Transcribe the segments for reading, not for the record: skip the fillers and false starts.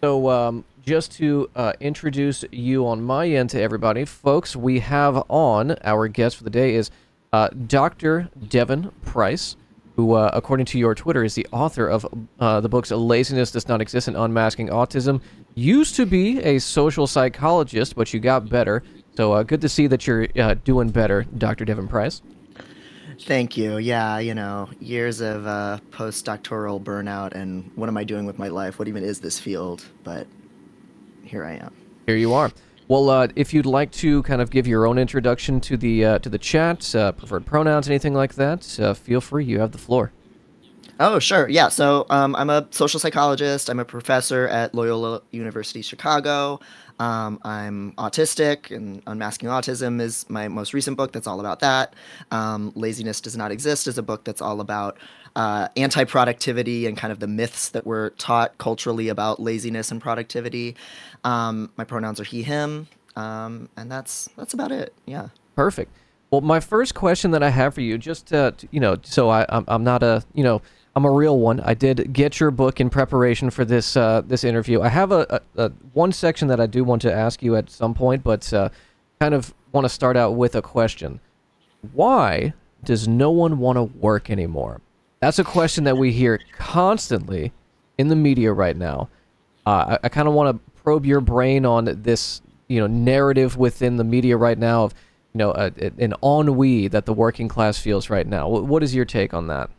So, just to introduce you on my end to everybody, folks, we have on our guest for the day is Dr. Devon Price, who, according to your Twitter, is the author of the books Laziness Does Not Exist and Unmasking Autism. Used to be a social psychologist, but you got better. So, good to see that you're doing better, Dr. Devon Price. Thank you. Yeah, years of postdoctoral burnout, and what am I doing with my life? What even is this field? But here I am. Here you are. Well, if you'd like to kind of give your own introduction to the chat, preferred pronouns, anything like that, feel free. You have the floor. Oh, sure. Yeah. So I'm a social psychologist. I'm a professor at Loyola University Chicago. I'm autistic, and Unmasking Autism is my most recent book that's all about that. Laziness Does Not Exist is a book that's all about anti productivity and kind of the myths that we're taught culturally about laziness and productivity. My pronouns are he, him. And that's about it. Yeah. Perfect. Well, my first question that I have for you, just so I'm not a I'm a real one. I did get your book in preparation for this interview. I have a one section that I do want to ask you at some point, but kind of want to start out with a question. Why does no one want to work anymore? That's a question that we hear constantly in the media right now. I kind of want to probe your brain on this, narrative within the media right now of, an ennui that the working class feels right now. What is your take on that?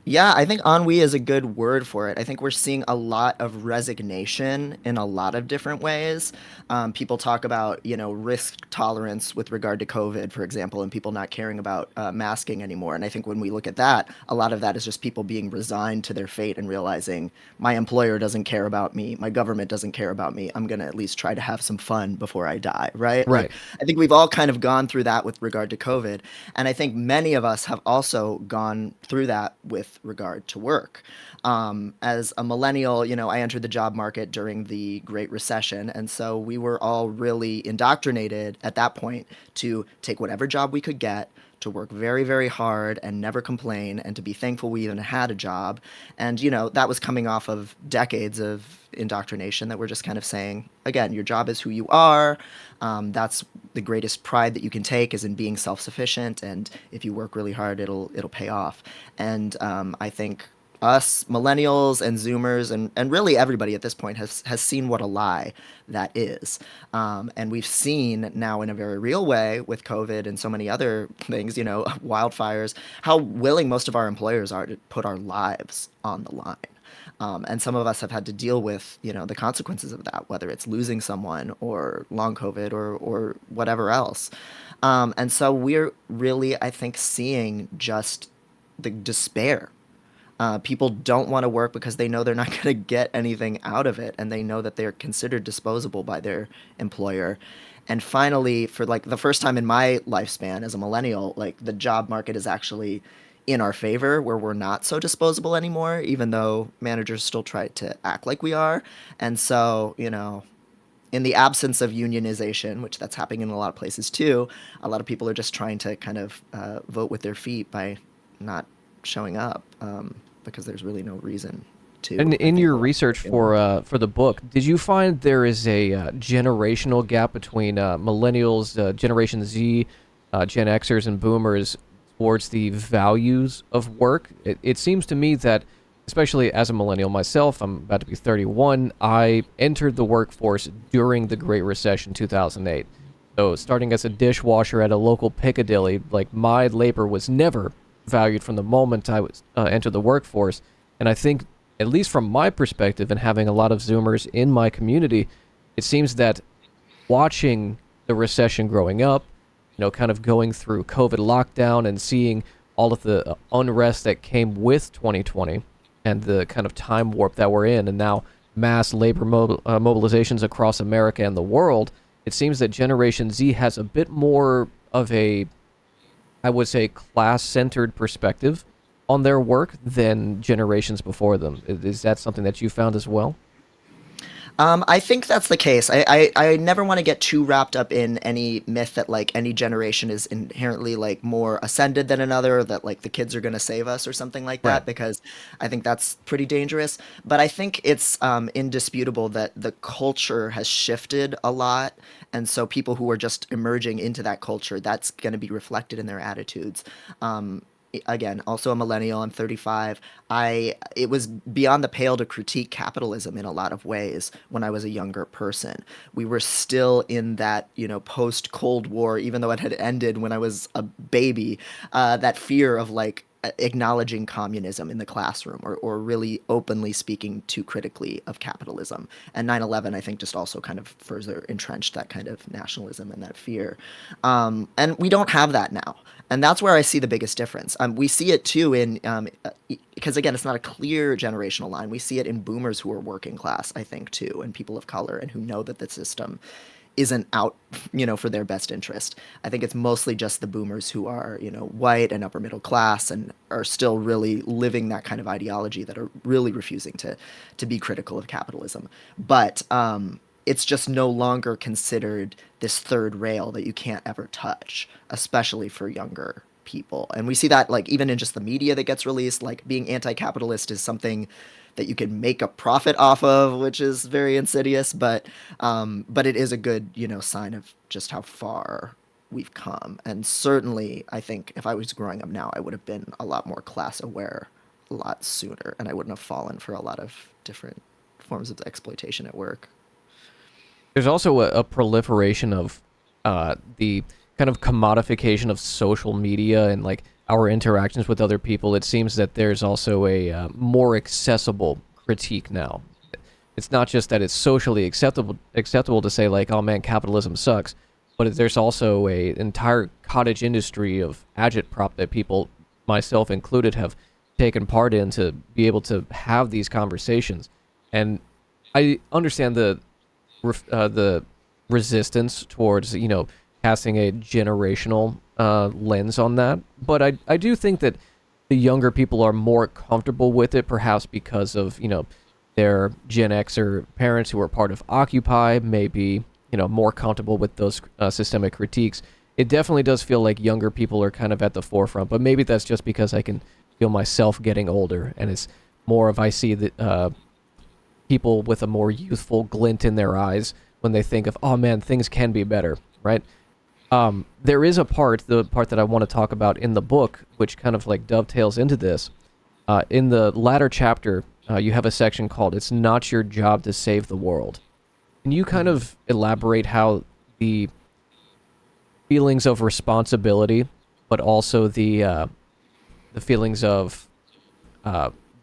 Yeah, I think ennui is a good word for it. I think we're seeing a lot of resignation in a lot of different ways. People talk about, risk tolerance with regard to COVID, for example, and people not caring about masking anymore. And I think when we look at that, a lot of that is just people being resigned to their fate and realizing my employer doesn't care about me, my government doesn't care about me. I'm going to at least try to have some fun before I die, right? Like, Right. I think we've all kind of gone through that with regard to COVID. And I think many of us have also gone through that with regard to work. As a millennial, I entered the job market during the Great Recession. And so we were all really indoctrinated at that point to take whatever job we could get, to work very, very hard and never complain, and to be thankful we even had a job. And, that was coming off of decades of indoctrination that we're just kind of saying, again, your job is who you are. That's the greatest pride that you can take is in being self-sufficient. And if you work really hard, it'll pay off. And I think us millennials and zoomers and really everybody at this point has seen what a lie that is, and we've seen now in a very real way with COVID and so many other things, wildfires, how willing most of our employers are to put our lives on the line. And some of us have had to deal with, the consequences of that, whether it's losing someone or long COVID or whatever else. And so we're really, I think, seeing just the despair. People don't want to work because they know they're not going to get anything out of it, and they know that they're considered disposable by their employer. And finally, for like the first time in my lifespan as a millennial, like the job market is actually in our favor, where we're not so disposable anymore, even though managers still try to act like we are. And so, in the absence of unionization, which that's happening in a lot of places too, a lot of people are just trying to kind of vote with their feet by not showing up, because there's really no reason And to. I in think your we're all research feeling that. for the book, did you find there is a generational gap between millennials, Generation Z, Gen Xers, and Boomers towards the values of work? It seems to me that, especially as a millennial myself, I'm about to be 31. I entered the workforce during the Great Recession, 2008. So, starting as a dishwasher at a local Piccadilly, like my labor was never valued from the moment I was entered the workforce. And I think, at least from my perspective, and having a lot of Zoomers in my community, it seems that watching the recession growing up, kind of going through COVID lockdown and seeing all of the unrest that came with 2020 and the kind of time warp that we're in, and now mass labor mobilizations across America and the world, it seems that Generation Z has a bit more of a, I would say, class-centered perspective on their work than generations before them. Is that something that you found as well? I think that's the case. I never want to get too wrapped up in any myth that like any generation is inherently like more ascended than another, or that like the kids are going to save us or something like Right. that, because I think that's pretty dangerous. But I think it's indisputable that the culture has shifted a lot, and so people who are just emerging into that culture, that's going to be reflected in their attitudes. Again, also a millennial. I'm 35. It was beyond the pale to critique capitalism in a lot of ways when I was a younger person. We were still in that, post Cold War, even though it had ended when I was a baby, that fear of like acknowledging communism in the classroom, or really openly speaking too critically of capitalism. And 9/11, I think, just also kind of further entrenched that kind of nationalism and that fear. And we don't have that now. And that's where I see the biggest difference. We see it too because again, it's not a clear generational line. We see it in boomers who are working class, I think, too, and people of color, and who know that the system isn't out, for their best interest. I think it's mostly just the boomers who are, white and upper middle class, and are still really living that kind of ideology, that are really refusing to be critical of capitalism. But it's just no longer considered this third rail that you can't ever touch, especially for younger people. And we see that like even in just the media that gets released, like being anti-capitalist is something that you can make a profit off of, which is very insidious, but it is a good, sign of just how far we've come. And certainly, I think if I was growing up now, I would have been a lot more class aware a lot sooner, and I wouldn't have fallen for a lot of different forms of exploitation at work. There's also a proliferation of the kind of commodification of social media and like our interactions with other people. It seems that there's also a more accessible critique now. It's not just that it's socially acceptable to say like, oh man, capitalism sucks, but there's also a entire cottage industry of agitprop that people, myself included, have taken part in to be able to have these conversations. And I understand the resistance towards casting a generational lens on that, but I do think that the younger people are more comfortable with it, perhaps because of their Gen Xer parents who are part of Occupy, maybe more comfortable with those systemic critiques. It definitely does feel like younger people are kind of at the forefront, but maybe that's just because I can feel myself getting older, and it's more of I see the people with a more youthful glint in their eyes when they think of, oh man, things can be better, right? There is the part that I want to talk about in the book, which kind of like dovetails into this. In the latter chapter, you have a section called "It's Not Your Job to Save the World." Can you kind Mm-hmm. of elaborate how the feelings of responsibility, but also the feelings of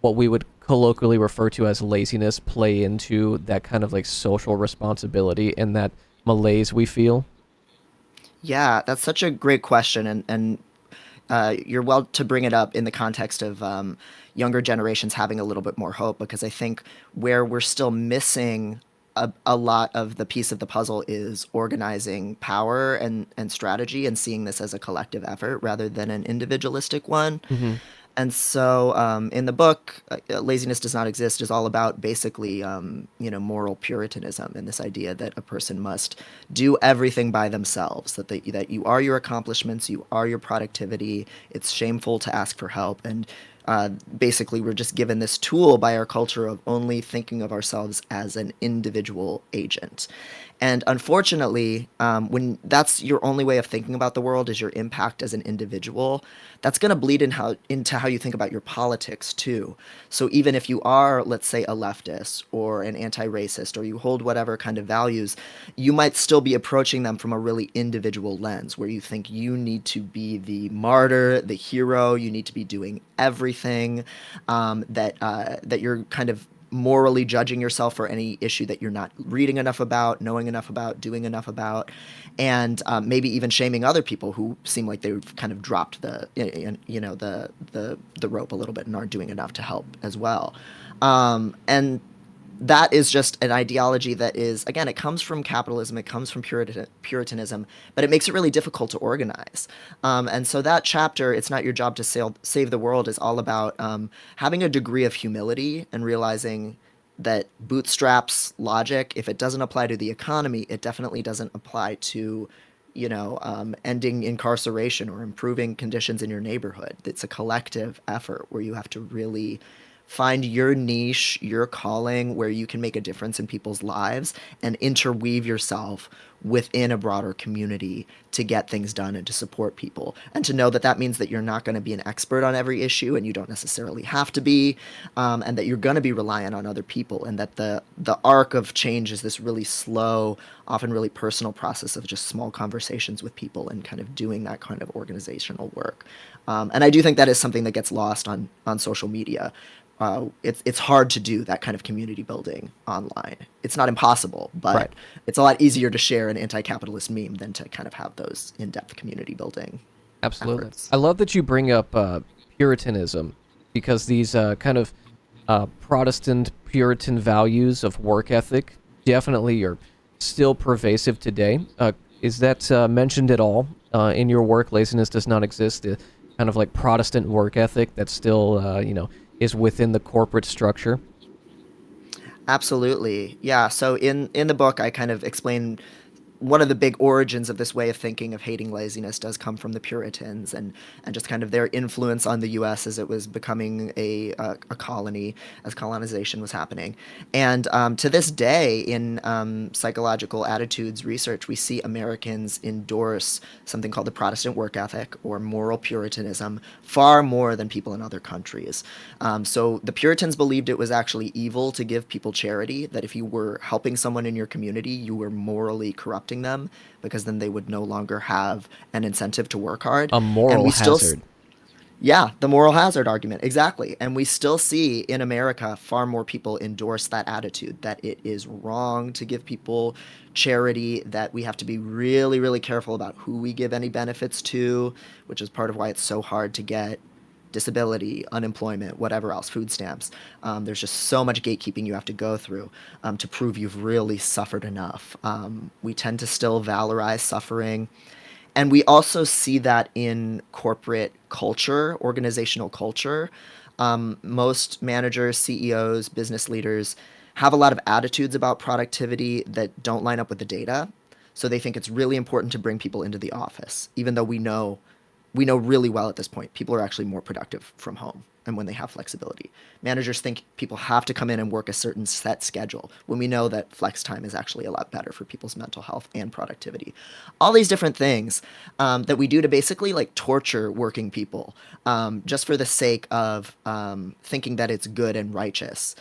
what we would colloquially refer to as laziness play into that kind of like social responsibility and that malaise we feel? Yeah, that's such a great question, and you're well to bring it up in the context of younger generations having a little bit more hope, because I think where we're still missing a lot of the piece of the puzzle is organizing power and strategy, and seeing this as a collective effort rather than an individualistic one. Mm-hmm. And so, in the book, "Laziness Does Not Exist" is all about basically, moral Puritanism, and this idea that a person must do everything by themselves. That you are your accomplishments, you are your productivity. It's shameful to ask for help, and basically, we're just given this tool by our culture of only thinking of ourselves as an individual agent. And unfortunately, when that's your only way of thinking about the world, is your impact as an individual, that's going to bleed into how you think about your politics too. So even if you are, let's say, a leftist or an anti-racist, or you hold whatever kind of values, you might still be approaching them from a really individual lens, where you think you need to be the martyr, the hero, you need to be doing everything, that you're kind of morally judging yourself for any issue that you're not reading enough about, knowing enough about, doing enough about, and maybe even shaming other people who seem like they've kind of dropped the rope a little bit and aren't doing enough to help as well. And that is just an ideology that is, again, it comes from capitalism, it comes from Puritanism, but it makes it really difficult to organize. And so that chapter, "It's Not Your Job to Save the World," is all about having a degree of humility and realizing that bootstraps logic, if it doesn't apply to the economy, it definitely doesn't apply to, ending incarceration or improving conditions in your neighborhood. It's a collective effort where you have to really find your niche, your calling, where you can make a difference in people's lives and interweave yourself within a broader community to get things done and to support people. And to know that that means that you're not going to be an expert on every issue, and you don't necessarily have to be, and that you're going to be reliant on other people, and that the arc of change is this really slow, often really personal process of just small conversations with people and kind of doing that kind of organizational work. And I do think that is something that gets lost on social media. It's hard to do that kind of community building online. It's not impossible, Right. but it's a lot easier to share an anti-capitalist meme than to kind of have those in-depth community building Absolutely. efforts. I love that you bring up Puritanism because these kind of Protestant Puritan values of work ethic definitely are still pervasive today. Is that mentioned at all in your work? Laziness does not exist. The kind of like Protestant work ethic that still, is within the corporate structure. Absolutely. Yeah. So in the book, I kind of explain one of the big origins of this way of thinking of hating laziness does come from the Puritans, and just kind of their influence on the U.S. as it was becoming a colony, as colonization was happening. And to this day, in psychological attitudes research, we see Americans endorse something called the Protestant work ethic or moral Puritanism far more than people in other countries. So the Puritans believed it was actually evil to give people charity, that if you were helping someone in your community, you were morally corrupting them, because then they would no longer have an incentive to work hard. A And moral we still, hazard. yeah, the moral hazard argument, exactly. And we still see in America far more people endorse that attitude, that it is wrong to give people charity, that we have to be really, really careful about who we give any benefits to, which is part of why it's so hard to get disability, unemployment, whatever else, food stamps. There's just so much gatekeeping you have to go through to prove you've really suffered enough. We tend to still valorize suffering, and we also see that in corporate culture, organizational culture. Most managers, CEOs, business leaders have a lot of attitudes about productivity that don't line up with the data. So they think it's really important to bring people into the office, even though we know really well at this point people are actually more productive from home and when they have flexibility. Managers think people have to come in and work a certain set schedule when we know that flex time is actually a lot better for people's mental health and productivity. All these different things that we do to basically like torture working people, just for the sake of thinking that it's good and righteous,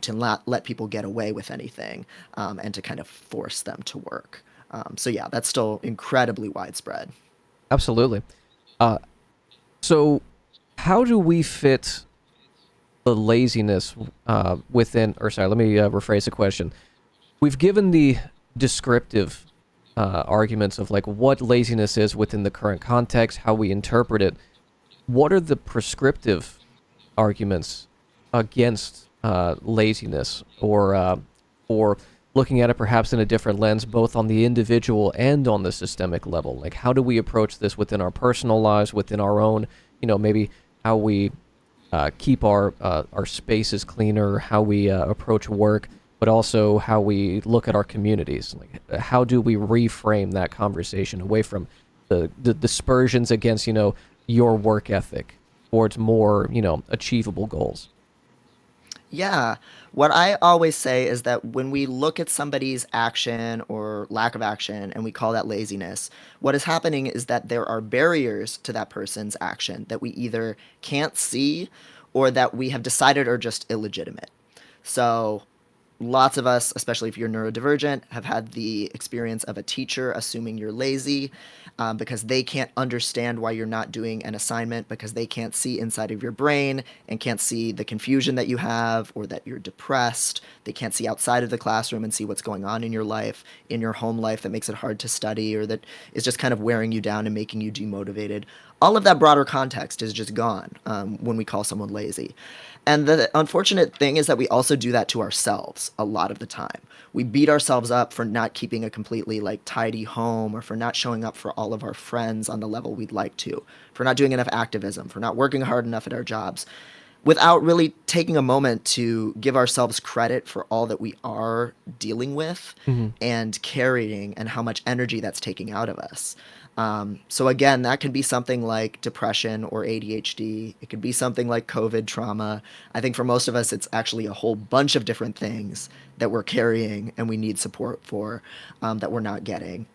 to not let people get away with anything, and to kind of force them to work. So yeah, that's still incredibly widespread. Absolutely. Uh, so, how do we fit the laziness within? Or sorry, let me rephrase the question. We've given the descriptive arguments of like what laziness is within the current context, how we interpret it. What are the prescriptive arguments against laziness, or looking at it perhaps in a different lens, both on the individual and on the systemic level? Like, how do we approach this within our personal lives, within our own, maybe how we keep our spaces cleaner, how we approach work, but also how we look at our communities. Like, how do we reframe that conversation away from the dispersions against your work ethic towards more achievable goals? Yeah. What I always say is that when we look at somebody's action or lack of action and we call that laziness, what is happening is that there are barriers to that person's action that we either can't see or that we have decided are just illegitimate. So lots of us, especially if you're neurodivergent, have had the experience of a teacher assuming you're lazy, because they can't understand why you're not doing an assignment, because they can't see inside of your brain and can't see the confusion that you have or that you're depressed. They can't see outside of the classroom and see what's going on in your life, in your home life, that makes it hard to study or that is just kind of wearing you down and making you demotivated. All of that broader context is just gone when we call someone lazy. And the unfortunate thing is that we also do that to ourselves a lot of the time. We beat ourselves up for not keeping a completely like tidy home, or for not showing up for all of our friends on the level we'd like to, for not doing enough activism, for not working hard enough at our jobs. without really taking a moment to give ourselves credit for all that we are dealing with Hmm. and carrying and how much energy that's taking out of us. So again, that can be something like depression or ADHD. It could be something like COVID trauma. I think for most of us, it's actually a whole bunch of different things that we're carrying and we need support for, that we're not getting.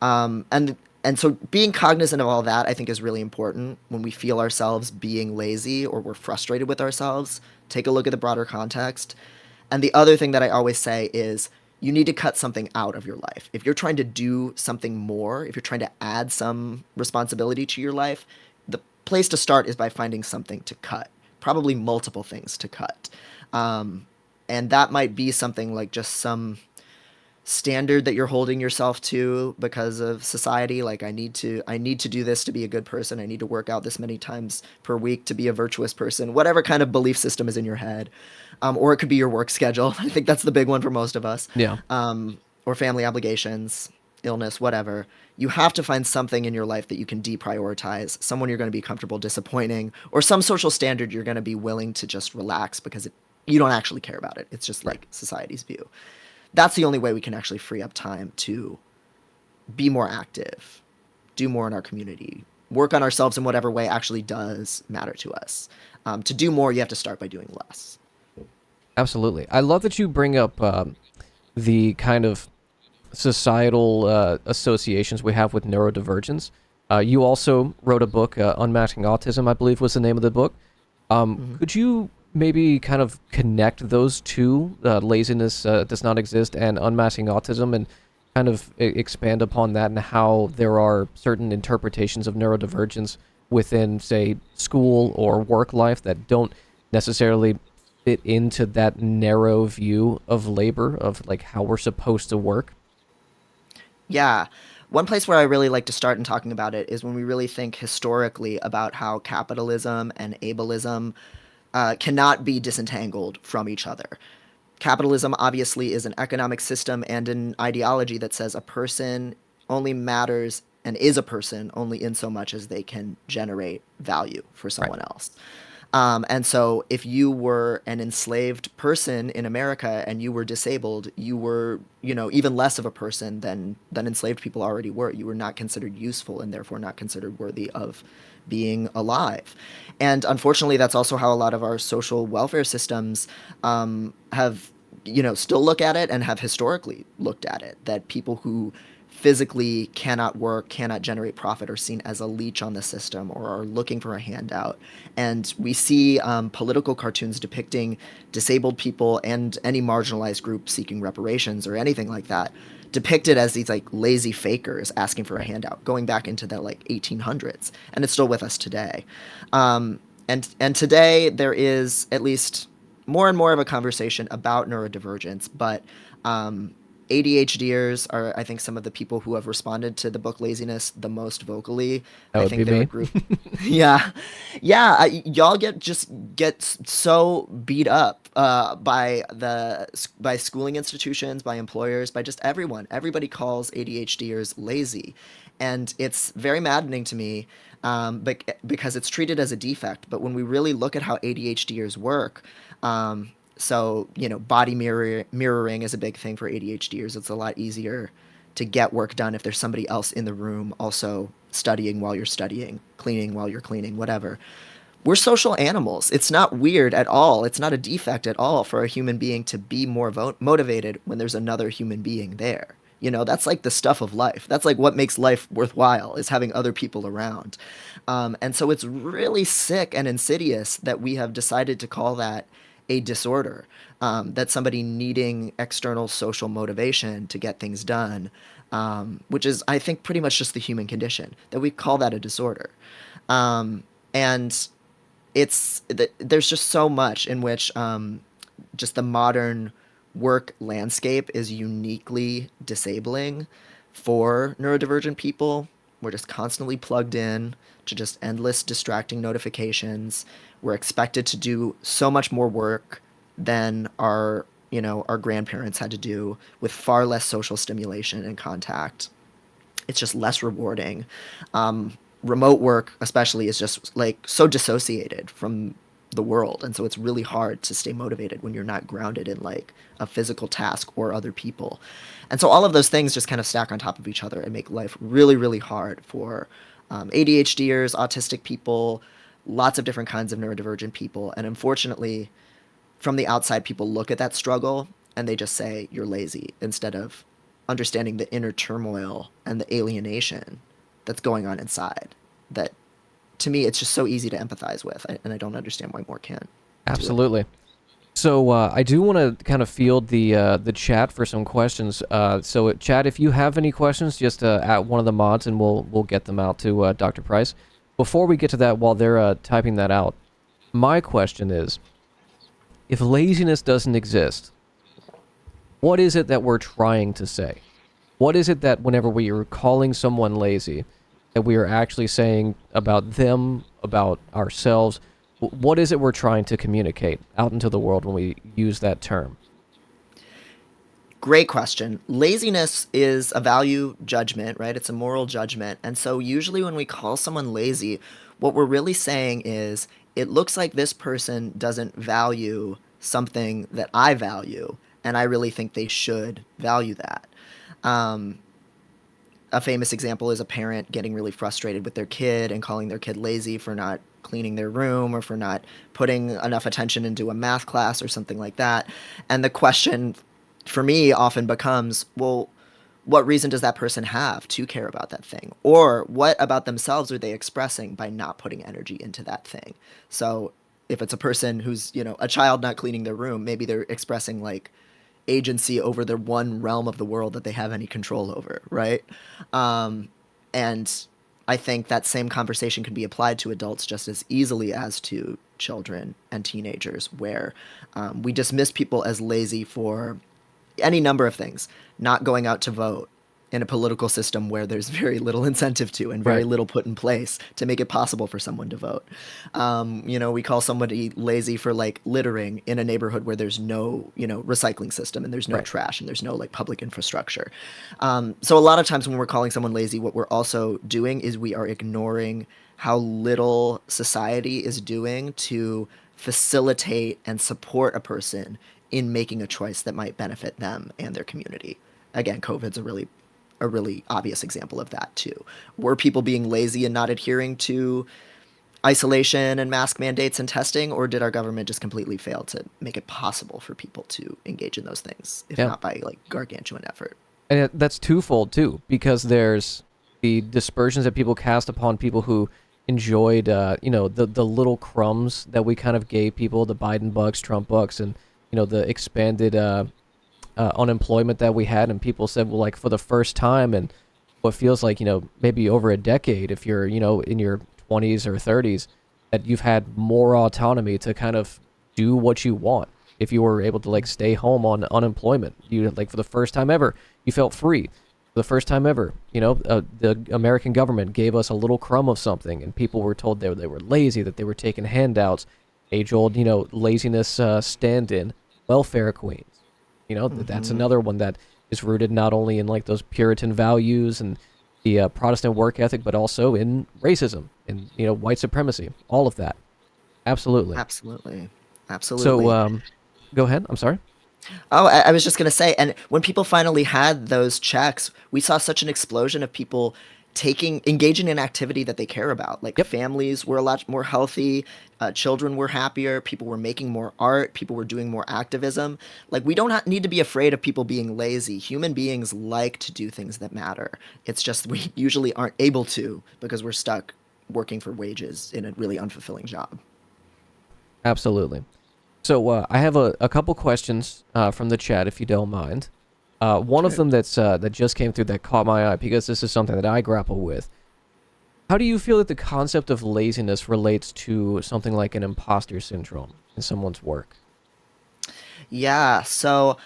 And so being cognizant of all that, I think, is really important when we feel ourselves being lazy or we're frustrated with ourselves. Take a look at the broader context. And the other thing that I always say is you need to cut something out of your life. If you're trying to do something more, if you're trying to add some responsibility to your life, the place to start is by finding something to cut, probably multiple things to cut. Um, and that might be something like just some standard that you're holding yourself to because of society. Like, I need to do this to be a good person. I need to work out this many times per week to be a virtuous person. Whatever kind of belief system is in your head. Or it could be your work schedule. I think that's the big one for most of us. Yeah. Or family obligations, illness, whatever. You have to find something in your life that you can deprioritize, someone you're going to be comfortable disappointing, or some social standard you're going to be willing to just relax because you don't actually care about it. It's just Right. like society's view. That's the only way we can actually free up time to be more active, do more in our community, work on ourselves in whatever way actually does matter to us. To do more, you have to start by doing less. Absolutely. I love that you bring up the kind of societal associations we have with neurodivergence. You also wrote a book, Unmasking Autism, I believe was the name of the book. Mm-hmm. Could you maybe kind of connect those two, laziness does not exist, and unmasking autism, and kind of expand upon that and how there are certain interpretations of neurodivergence within, say, school or work life that don't necessarily fit into that narrow view of labor, of like how we're supposed to work? Yeah. One place where I really like to start in talking about it is when we really think historically about how capitalism and ableism cannot be disentangled from each other. Capitalism obviously is an economic system and an ideology that says a person only matters and is a person only in so much as they can generate value for Right. someone else. And so, if you were an enslaved person in America and you were disabled, you were, even less of a person than enslaved people already were. You were not considered useful and therefore not considered worthy of being alive. And unfortunately, that's also how a lot of our social welfare systems have, still look at it and have historically looked at it. That people who physically cannot work, cannot generate profit, are seen as a leech on the system or are looking for a handout. And we see political cartoons depicting disabled people and any marginalized group seeking reparations or anything like that depicted as these like lazy fakers asking for a handout, going back into the like 1800s, and it's still with us today. And today there is at least more and more of a conversation about neurodivergence, but ADHDers are, I think, some of the people who have responded to the book Laziness the most vocally. That I would be think they're a me. group. Yeah, yeah. Y'all get so beat up by schooling institutions, by employers, by just everyone. Everybody calls ADHDers lazy, and it's very maddening to me, because it's treated as a defect. But when we really look at how ADHDers work, so, body mirroring is a big thing for ADHDers. It's a lot easier to get work done if there's somebody else in the room also studying while you're studying, cleaning while you're cleaning, whatever. We're social animals. It's not weird at all. It's not a defect at all for a human being to be more motivated when there's another human being there. That's like the stuff of life. That's like what makes life worthwhile, is having other people around. And so it's really sick and insidious that we have decided to call that a disorder, that somebody needing external social motivation to get things done, which is, I think, pretty much just the human condition, that we call that a disorder. And there's just so much in which, just the modern work landscape is uniquely disabling for neurodivergent people. We're just constantly plugged in to just endless distracting notifications. We're expected to do so much more work than our grandparents had to do, with far less social stimulation and contact. It's just less rewarding. Remote work, especially, is just like so dissociated from the world. And so it's really hard to stay motivated when you're not grounded in like a physical task or other people. And so all of those things just kind of stack on top of each other and make life really, really hard for ADHDers, autistic people, lots of different kinds of neurodivergent people. And unfortunately, from the outside, people look at that struggle and they just say, you're lazy, instead of understanding the inner turmoil and the alienation that's going on inside. That to me, it's just so easy to empathize with. And I don't understand why more can't do it. Absolutely. So I do want to kind of field the chat for some questions. So chat, if you have any questions, just at one of the mods, and we'll get them out to Dr. Price. Before we get to that, while they're typing that out, my question is, if laziness doesn't exist, what is it that we're trying to say? What is it that whenever we are calling someone lazy, that we are actually saying about them, about ourselves? What is it we're trying to communicate out into the world when we use that term? Great question. Laziness is a value judgment, right? It's a moral judgment. And so usually when we call someone lazy, what we're really saying is it looks like this person doesn't value something that I value, and I really think they should value that. Um, a famous example is a parent getting really frustrated with their kid and calling their kid lazy for not cleaning their room or for not putting enough attention into a math class or something like that. And the question for me often becomes, well, what reason does that person have to care about that thing? Or what about themselves are they expressing by not putting energy into that thing? So if it's a person who's, a child not cleaning their room, maybe they're expressing like agency over the one realm of the world that they have any control over, right? Um, and I think that same conversation can be applied to adults just as easily as to children and teenagers, where we dismiss people as lazy for any number of things, not going out to vote in a political system where there's very little incentive to and very Right. little put in place to make it possible for someone to vote. We call somebody lazy for like littering in a neighborhood where there's no, recycling system and there's no Right. trash and there's no like public infrastructure. So a lot of times when we're calling someone lazy, what we're also doing is we are ignoring how little society is doing to facilitate and support a person in making a choice that might benefit them and their community. Again, COVID's a really obvious example of that too. Were people being lazy and not adhering to isolation and mask mandates and testing, or did our government just completely fail to make it possible for people to engage in those things, if Yeah. not by like gargantuan effort? And that's twofold too, because there's the dispersions that people cast upon people who enjoyed, the little crumbs that we kind of gave people, the Biden bucks, Trump bucks, and the expanded unemployment that we had, and people said, well, like for the first time, and what feels like maybe over a decade, if you're in your 20s or 30s, that you've had more autonomy to kind of do what you want. If you were able to like stay home on unemployment, you like for the first time ever, you felt free. For the first time ever, the American government gave us a little crumb of something, and people were told they were lazy, that they were taking handouts, age old, laziness stand-in, welfare queens. That's Mm-hmm. another one that is rooted not only in like those Puritan values and the Protestant work ethic, but also in racism and white supremacy, all of that. Absolutely. Absolutely. So, Absolutely. go ahead. I'm sorry. Oh, I was just going to say, and when people finally had those checks, we saw such an explosion of people engaging in activity that they care about. Like Yep. families were a lot more healthy, children were happier, people were making more art, people were doing more activism. Like we don't need to be afraid of people being lazy. Human beings like to do things that matter. It's just we usually aren't able to because we're stuck working for wages in a really unfulfilling job. Absolutely. So, I have a couple questions from the chat, if you don't mind. One of Sure. them that just came through that caught my eye because this is something that I grapple with. How do you feel that the concept of laziness relates to something like an imposter syndrome in someone's work? Yeah, so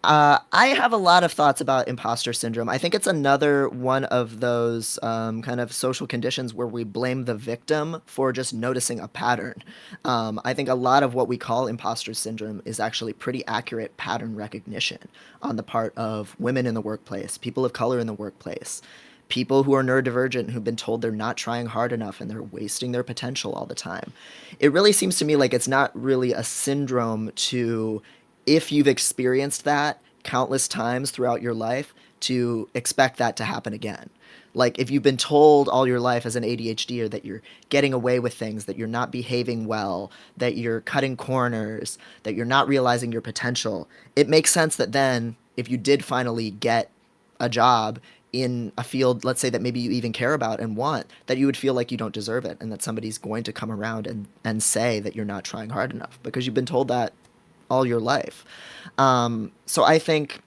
I have a lot of thoughts about imposter syndrome. I think it's another one of those kind of social conditions where we blame the victim for just noticing a pattern. I think a lot of what we call imposter syndrome is actually pretty accurate pattern recognition on the part of women in the workplace, people of color in the workplace, people who are neurodivergent who've been told they're not trying hard enough and they're wasting their potential all the time. It really seems to me like it's not really a syndrome to, if you've experienced that countless times throughout your life, to expect that to happen again. Like if you've been told all your life as an ADHDer that you're getting away with things, that you're not behaving well, that you're cutting corners, that you're not realizing your potential, it makes sense that then if you did finally get a job in a field, let's say that maybe you even care about and want, that you would feel like you don't deserve it and that somebody's going to come around and say that you're not trying hard enough because you've been told that all your life. So I think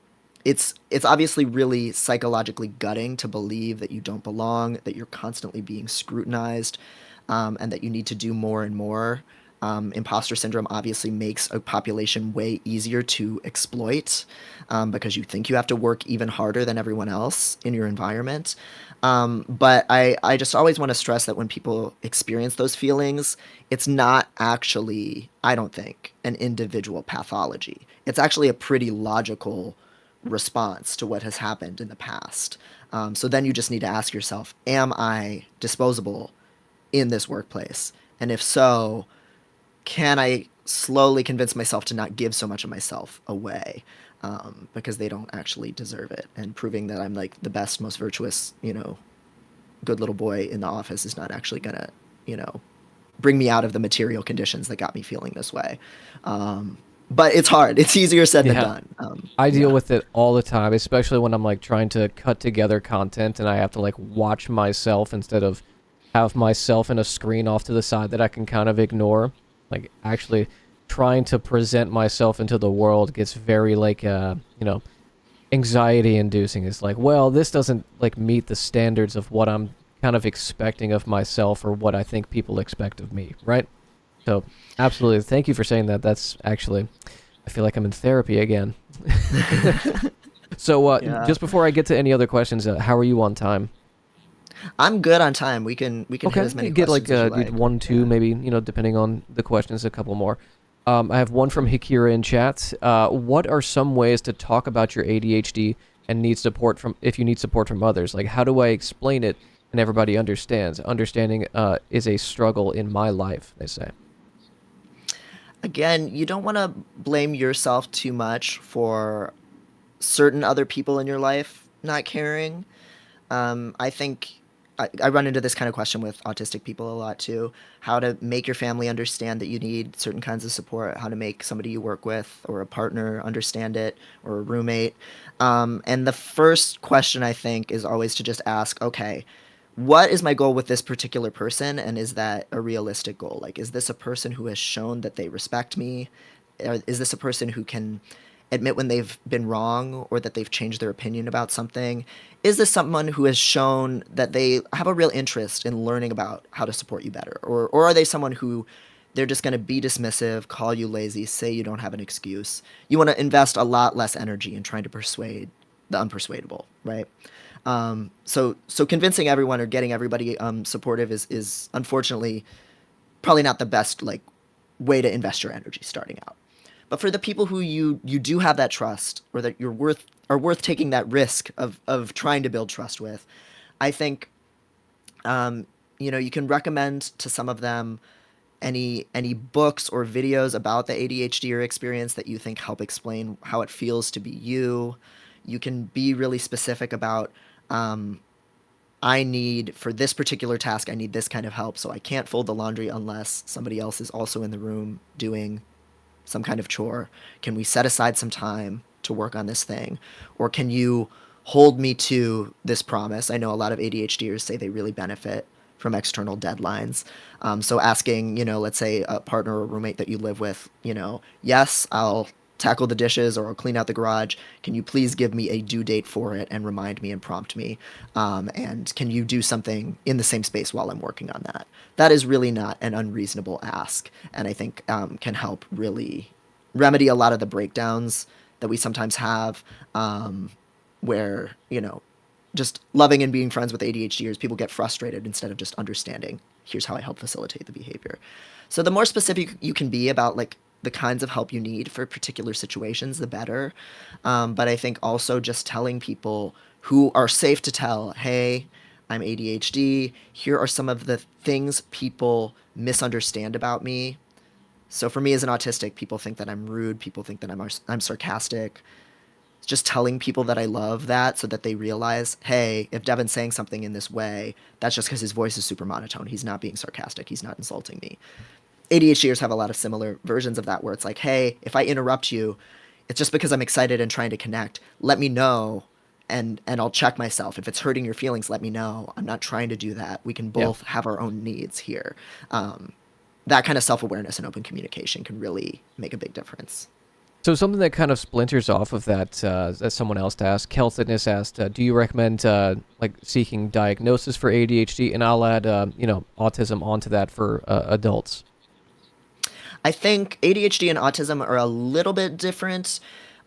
it's obviously really psychologically gutting to believe that you don't belong, that you're constantly being scrutinized, and that you need to do more and more. Imposter syndrome obviously makes a population way easier to exploit because you think you have to work even harder than everyone else in your environment. But I just always want to stress that when people experience those feelings, it's not actually, I don't think, an individual pathology. It's actually a pretty logical response to what has happened in the past. So then you just need to ask yourself, am I disposable in this workplace? And if so, can I slowly convince myself to not give so much of myself away because they don't actually deserve it? And proving that I'm like the best, most virtuous, good little boy in the office is not actually gonna, you know, bring me out of the material conditions that got me feeling this way. But it's hard. It's easier said than Yeah. done. I deal Yeah. with it all the time, especially when I'm like trying to cut together content and I have to like watch myself instead of have myself in a screen off to the side that I can kind of ignore. Like actually trying to present myself into the world gets very like anxiety inducing. It's like, well, this doesn't like meet the standards of what I'm kind of expecting of myself or what I think people expect of me, right? So, absolutely. Thank you for saying that. That's actually I feel like I'm in therapy again. So, Yeah. just before I get to any other questions, how are you on time? I'm good on time. We can hit Okay, as many get like questions as you need like. one, two, Yeah. maybe depending on the questions, a couple more. I have one from Hikira in chat. What are some ways to talk about your ADHD and need support from if you need support from others? Like, how do I explain it and everybody understands? Understanding is a struggle in my life. They say. Again, you don't want to blame yourself too much for certain other people in your life not caring. I think I run into this kind of question with autistic people a lot too. How to make your family understand that you need certain kinds of support, how to make somebody you work with or a partner understand it, or a roommate. And the first question I think is always to just ask, okay, what is my goal with this particular person? And is that a realistic goal? Like, is this a person who has shown that they respect me? Or is this a person who can admit when they've been wrong or that they've changed their opinion about something? Is this someone who has shown that they have a real interest in learning about how to support you better? Or are they someone who they're just going to be dismissive, call you lazy, say you don't have an excuse? You want to invest a lot less energy in trying to persuade the unpersuadable, right? So convincing everyone or getting everybody supportive is unfortunately probably not the best like way to invest your energy starting out. But for the people who you do have that trust or that you're worth are worth taking that risk of trying to build trust with, I think you can recommend to some of them any books or videos about the ADHD or experience that you think help explain how it feels to be you. You can be really specific about I need for this particular task, I need this kind of help. So I can't fold the laundry unless somebody else is also in the room doing some kind of chore. Can we set aside some time to work on this thing? Or can you hold me to this promise? I know a lot of ADHDers say they really benefit from external deadlines. So asking, let's say a partner or roommate that you live with, yes, I'll tackle the dishes or I'll clean out the garage. Can you please give me a due date for it and remind me and prompt me? And can you do something in the same space while I'm working on that? That is really not an unreasonable ask, and I think can help really remedy a lot of the breakdowns that we sometimes have, where just loving and being friends with ADHDers, people get frustrated instead of just understanding. Here's how I help facilitate the behavior. So the more specific you can be about like the kinds of help you need for particular situations, the better. But I think also just telling people who are safe to tell, hey, I'm ADHD. Here are some of the things people misunderstand about me. So for me as an autistic, people think that I'm rude. People think that I'm sarcastic. Just telling people that I love that so that they realize, hey, if Devon's saying something in this way, that's just because his voice is super monotone. He's not being sarcastic. He's not insulting me. ADHDers have a lot of similar versions of that where it's like, hey, if I interrupt you, it's just because I'm excited and trying to connect. Let me know and I'll check myself. If it's hurting your feelings, let me know. I'm not trying to do that. We can Yeah. both have our own needs here. That kind of self-awareness and open communication can really make a big difference. So something that kind of splinters off of that, as someone else asked, Kelthiness asked, do you recommend like seeking diagnosis for ADHD? And I'll add, autism onto that for adults. I think ADHD and autism are a little bit different.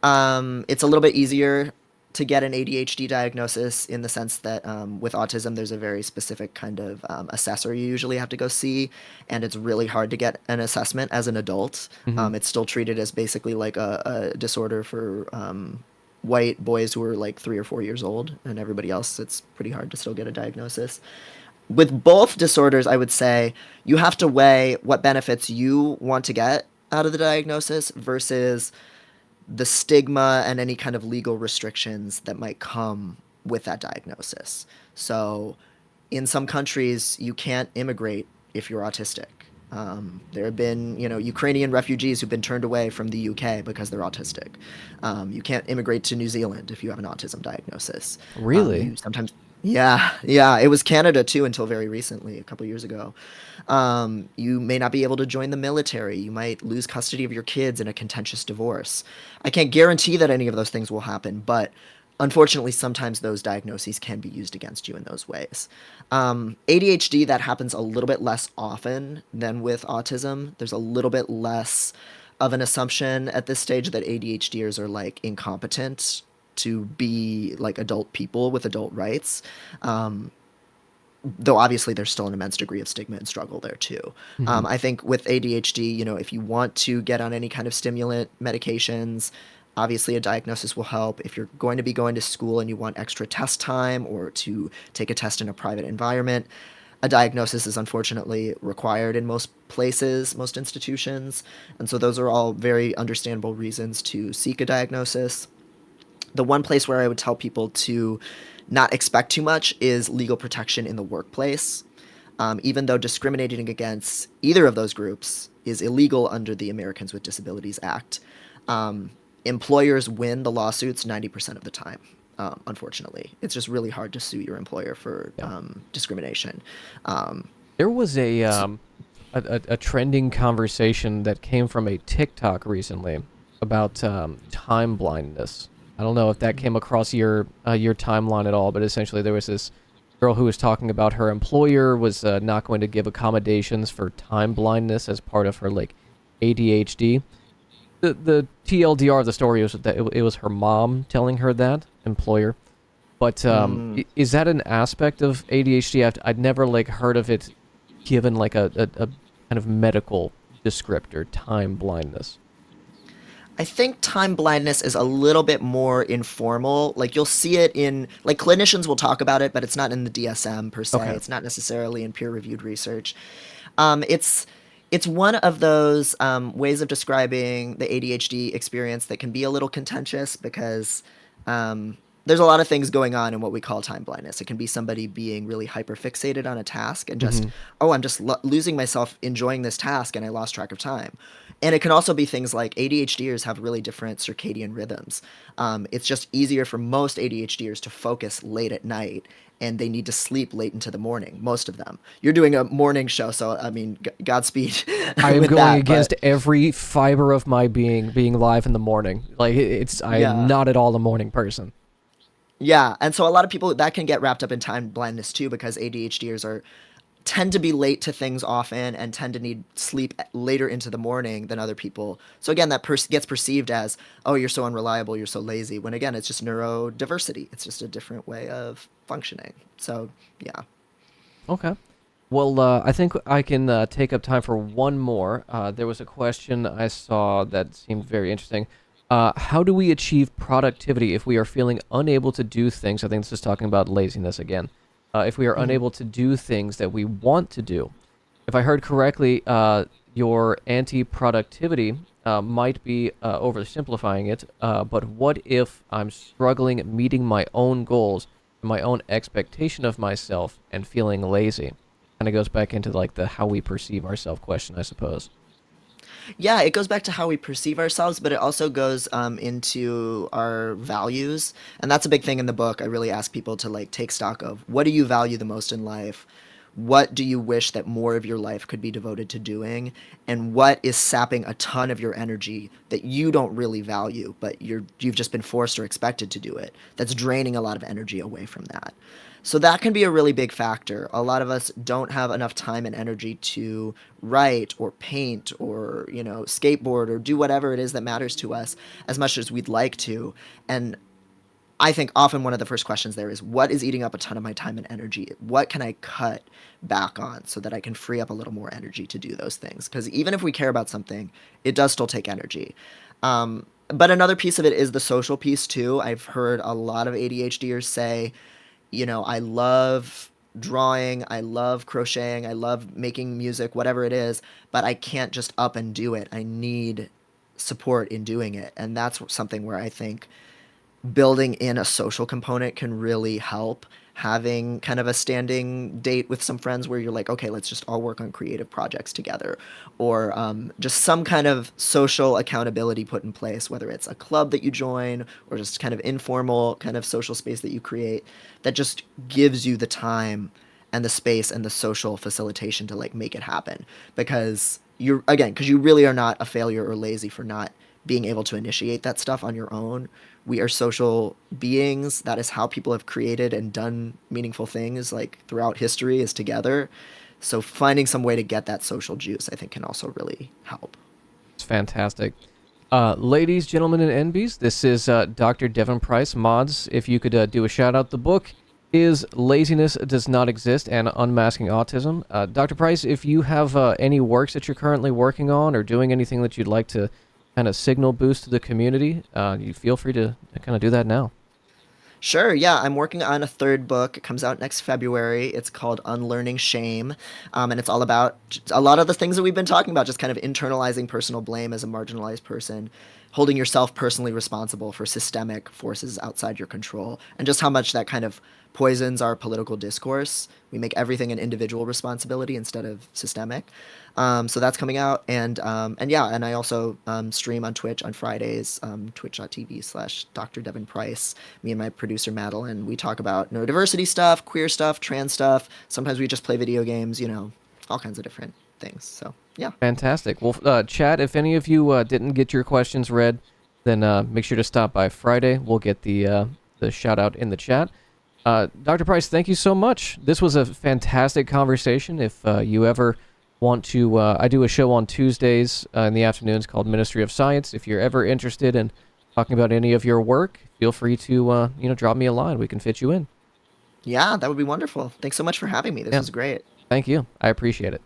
It's a little bit easier to get an ADHD diagnosis in the sense that with autism, there's a very specific kind of assessor you usually have to go see, and it's really hard to get an assessment as an adult. Hmm. It's still treated as basically like a disorder for white boys who are like 3 or 4 years old, and everybody else, it's pretty hard to still get a diagnosis. With both disorders, I would say you have to weigh what benefits you want to get out of the diagnosis versus the stigma and any kind of legal restrictions that might come with that diagnosis. So, in some countries, you can't immigrate if you're autistic. There have been, Ukrainian refugees who've been turned away from the UK because they're autistic. You can't immigrate to New Zealand if you have an autism diagnosis. Really? You sometimes, yeah, yeah, it was Canada too until very recently, a couple years ago. You may not be able to join the military. You might lose custody of your kids in a contentious divorce. I can't guarantee that any of those things will happen, but unfortunately, sometimes those diagnoses can be used against you in those ways. ADHD, that happens a little bit less often than with autism. There's a little bit less of an assumption at this stage that ADHDers are like incompetent to be like adult people with adult rights. Though obviously there's still an immense degree of stigma and struggle there too. Hmm. I think with ADHD, if you want to get on any kind of stimulant medications, obviously a diagnosis will help. If you're going to be going to school and you want extra test time or to take a test in a private environment, a diagnosis is unfortunately required in most places, most institutions. And so those are all very understandable reasons to seek a diagnosis. The one place where I would tell people to not expect too much is legal protection in the workplace. Even though discriminating against either of those groups is illegal under the Americans with Disabilities Act, employers win the lawsuits 90% of the time. Unfortunately, it's just really hard to sue your employer for Yeah. discrimination. Um, There was a trending conversation that came from a TikTok recently about time blindness. I don't know if that came across your timeline at all, but essentially there was this girl who was talking about her employer was not going to give accommodations for time blindness as part of her like ADHD. The TLDR of the story was that it was her mom telling her that employer. But mm, is that an aspect of ADHD? I'd never like heard of it given like a kind of medical descriptor, time blindness. I think time blindness is a little bit more informal. Like you'll see it in like clinicians will talk about it, but it's not in the DSM per se. Okay. It's not necessarily in peer-reviewed research. It's one of those ways of describing the ADHD experience that can be a little contentious because there's a lot of things going on in what we call time blindness. It can be somebody being really hyper fixated on a task and just, Hmm. oh, I'm just losing myself enjoying this task and I lost track of time. And it can also be things like ADHDers have really different circadian rhythms. It's just easier for most ADHDers to focus late at night and they need to sleep late into the morning, most of them. You're doing a morning show, so I mean, Godspeed I am with going that. But against every fiber of my being live in the morning. Like I am yeah, not at all a morning person. yeah. And so a lot of people that can get wrapped up in time blindness too because ADHDers are tend to be late to things often and tend to need sleep later into the morning than other people. So again, that gets perceived as, oh, you're so unreliable, you're so lazy. When again, it's just neurodiversity. It's just a different way of functioning. So yeah. Okay. Well, I think I can take up time for one more. There was a question I saw that seemed very interesting. How do we achieve productivity if we are feeling unable to do things? I think this is talking about laziness again. If we are Hmm. unable to do things that we want to do. If I heard correctly, your anti-productivity might be oversimplifying it, but what if I'm struggling at meeting my own goals, my own expectation of myself, and feeling lazy? Kind of goes back into like the how we perceive ourselves question, I suppose. Yeah, it goes back to how we perceive ourselves, but it also goes into our values, and that's a big thing in the book. I really ask people to like take stock of what do you value the most in life, what do you wish that more of your life could be devoted to doing, and what is sapping a ton of your energy that you don't really value, but you've just been forced or expected to do it. That's draining a lot of energy away from that. So that can be a really big factor. A lot of us don't have enough time and energy to write or paint or, skateboard or do whatever it is that matters to us as much as we'd like to. And I think often one of the first questions there is what is eating up a ton of my time and energy? What can I cut back on so that I can free up a little more energy to do those things? Because even if we care about something, it does still take energy. But another piece of it is the social piece too. I've heard a lot of ADHDers say, I love drawing, I love crocheting, I love making music, whatever it is, but I can't just up and do it. I need support in doing it. And that's something where I think building in a social component can really help. Having kind of a standing date with some friends where you're like, okay, let's just all work on creative projects together, or just some kind of social accountability put in place, whether it's a club that you join or just kind of informal kind of social space that you create that just gives you the time and the space and the social facilitation to like make it happen. Because you really are not a failure or lazy for not being able to initiate that stuff on your own. We are social beings. That is how people have created and done meaningful things like throughout history is together. So finding some way to get that social juice, I think, can also really help. It's fantastic. Ladies, gentlemen, and NBs, this is Dr. Devon Price. Mods, if you could do a shout out, the book is Laziness Does Not Exist and Unmasking Autism. Dr. Price, if you have any works that you're currently working on or doing anything that you'd like to kind of signal boost to the community, you feel free to kind of do that now. Sure, yeah, I'm working on a third book. It comes out next February. It's called Unlearning Shame, and it's all about a lot of the things that we've been talking about, just kind of internalizing personal blame as a marginalized person, holding yourself personally responsible for systemic forces outside your control, and just how much that kind of poisons our political discourse. We make everything an individual responsibility instead of systemic. So that's coming out, and yeah, and I also stream on Twitch on Fridays, twitch.tv/ Dr. Devon Price. Me and my producer Madeline, we talk about neurodiversity stuff, queer stuff, trans stuff. Sometimes we just play video games, all kinds of different things. So yeah, Fantastic. Well, chat, if any of you didn't get your questions read, then make sure to stop by Friday. We'll get the shout out in the chat. Dr. Price, thank you so much. This was a fantastic conversation. If you ever want to, I do a show on Tuesdays in the afternoons called Ministry of Science. If you're ever interested in talking about any of your work, feel free to, drop me a line. We can fit you in. yeah, that would be wonderful. Thanks so much for having me. This Yeah, was great. thank you. I appreciate it.